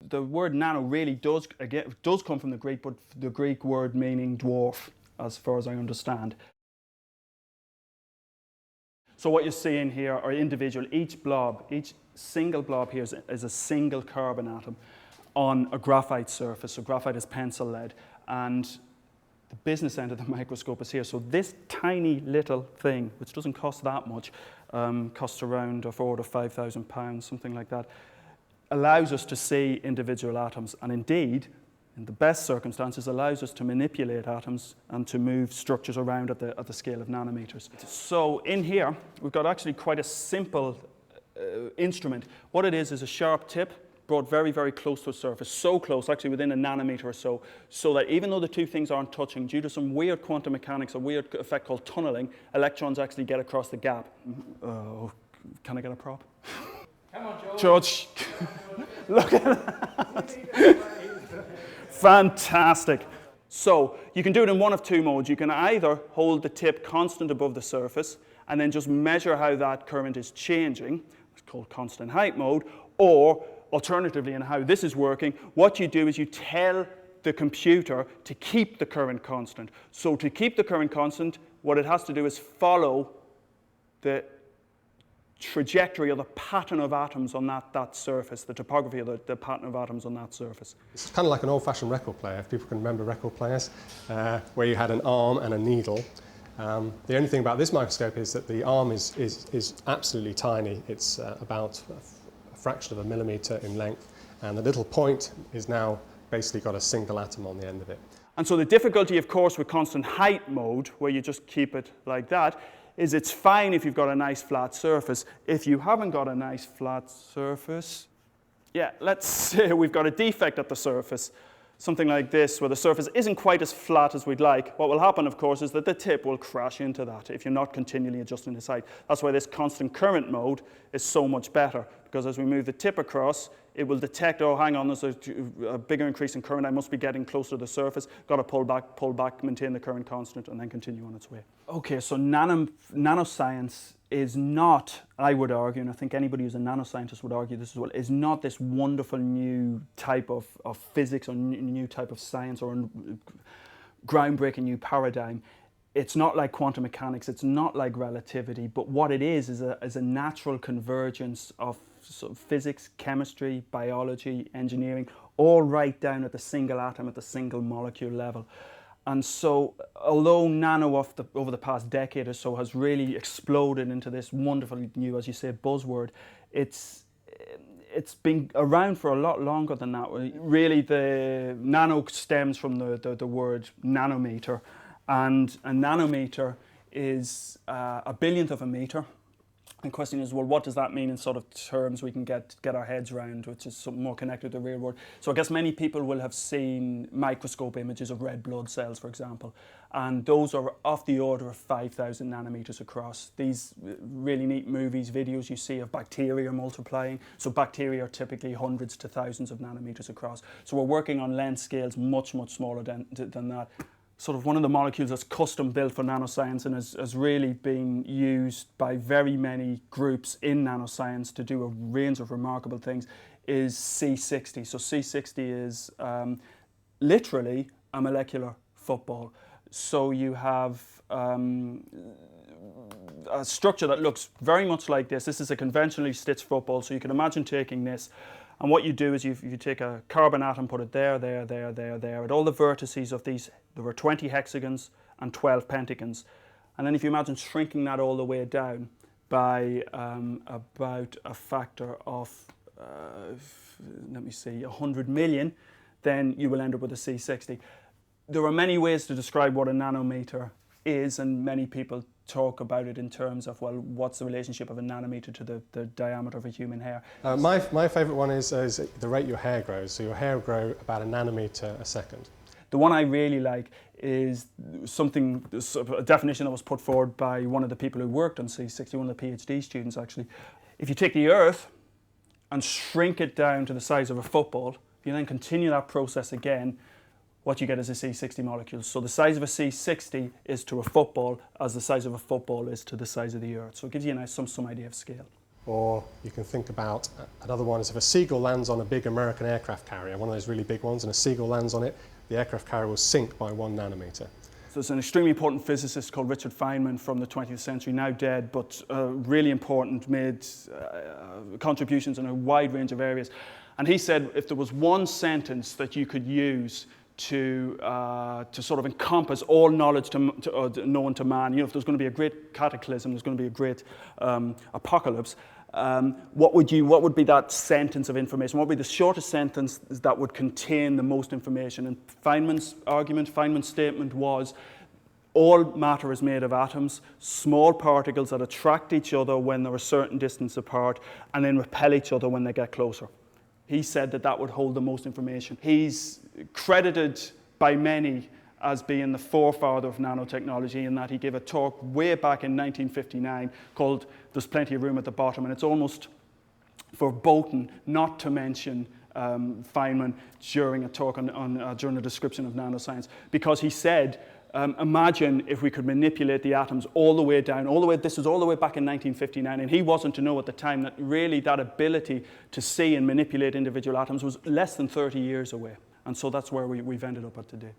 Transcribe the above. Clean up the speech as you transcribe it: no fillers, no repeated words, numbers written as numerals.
The word nano really does come from the Greek, but the Greek word meaning dwarf, as far as I understand. So what you're seeing here are individual, each single blob here is a single carbon atom on a graphite surface. So graphite is pencil lead, and the business end of the microscope is here. So this tiny little thing, which doesn't cost that much, costs around of order £5,000, something like that, allows us to see individual atoms, and indeed, in the best circumstances, allows us to manipulate atoms and to move structures around at the scale of nanometers. So in here, we've got actually quite a simple instrument. What it is a sharp tip brought very, very close to a surface, so close, actually within a nanometer or so, so that even though the two things aren't touching, due to some weird quantum mechanics, a weird effect called tunneling, electrons actually get across the gap. Can I get a prop? Come on, George. George, look at that. Fantastic. So you can do it in one of two modes. You can either hold the tip constant above the surface and then just measure how that current is changing. It's called constant height mode. Or alternatively, and how this is working, what you do is you tell the computer to keep the current constant. So to keep the current constant, what it has to do is follow the trajectory or the pattern of atoms on that surface, the topography of the pattern of atoms on that surface. It's kind of like an old-fashioned record player, if people can remember record players, where you had an arm and a needle. The only thing about this microscope is that the arm is absolutely tiny. It's about a fraction of a millimetre in length, and the little point is now basically got a single atom on the end of it. And so the difficulty, of course, with constant height mode, where you just keep it like that, is it's fine if you've got a nice flat surface. If you haven't got a nice flat surface, yeah, let's say we've got a defect at the surface, something like this, where the surface isn't quite as flat as we'd like. What will happen, of course, is that the tip will crash into that if you're not continually adjusting the height. That's why this constant current mode is so much better, because as we move the tip across, it will detect, oh, hang on, there's a bigger increase in current, I must be getting closer to the surface, got to pull back, maintain the current constant, and then continue on its way. Okay, so nanoscience is not, I would argue, and I think anybody who's a nanoscientist would argue this as well, is not this wonderful new type of physics or new type of science or groundbreaking new paradigm. It's not like quantum mechanics, it's not like relativity, but what it is a natural convergence of sort of physics, chemistry, biology, engineering, all right down at the single atom, at the single molecule level. And so, although nano over the past decade or so has really exploded into this wonderful new, as you say, buzzword, it's been around for a lot longer than that. Really, the nano stems from the word nanometer, and a nanometer is a billionth of a meter. And the question is, well, what does that mean in sort of terms we can get our heads around, which is something more connected to the real world? So I guess many people will have seen microscope images of red blood cells, for example, and those are of the order of 5,000 nanometers across. These really neat movies, videos you see of bacteria multiplying. So bacteria are typically hundreds to thousands of nanometers across. So we're working on length scales much, much smaller than that. Sort of one of the molecules that's custom built for nanoscience and has really been used by very many groups in nanoscience to do a range of remarkable things is C60. So C60 is literally a molecular football. So you have a structure that looks very much like this. This is a conventionally stitched football, so you can imagine taking this, and what you do is you take a carbon atom, put it there, at all the vertices of these. There were 20 hexagons and 12 pentagons. And then if you imagine shrinking that all the way down by about a factor of, 100 million, then you will end up with a C60. There are many ways to describe what a nanometer is, and many people talk about it in terms of, well, what's the relationship of a nanometer to the diameter of a human hair? My favourite one is the rate your hair grows. So your hair will grow about a nanometer a second. The one I really like is a definition that was put forward by one of the people who worked on C60, one of the PhD students actually. If you take the Earth and shrink it down to the size of a football, if you then continue that process again, what you get is a C60 molecule. So the size of a C60 is to a football as the size of a football is to the size of the Earth. So it gives you some idea of scale. Or you can think about another one is if a seagull lands on a big American aircraft carrier, one of those really big ones, and a seagull lands on it, the aircraft carrier will sink by 1 nanometer. So it's an extremely important physicist called Richard Feynman from the 20th century, now dead, but really important, made contributions in a wide range of areas. And he said if there was one sentence that you could use to sort of encompass all knowledge known to man, you know, if there's going to be a great cataclysm, there's going to be a great apocalypse, what would be that sentence of information? What would be the shortest sentence that would contain the most information? And Feynman's statement was, all matter is made of atoms, small particles that attract each other when they're a certain distance apart, and then repel each other when they get closer. He said that would hold the most information. He's credited by many as being the forefather of nanotechnology, in that he gave a talk way back in 1959 called There's Plenty of Room at the Bottom, and it's almost verboten not to mention Feynman during a talk during a description of nanoscience, because he said, imagine if we could manipulate the atoms all the way down, this was all the way back in 1959, and he wasn't to know at the time that really that ability to see and manipulate individual atoms was less than 30 years away. And so that's where we've ended up at today.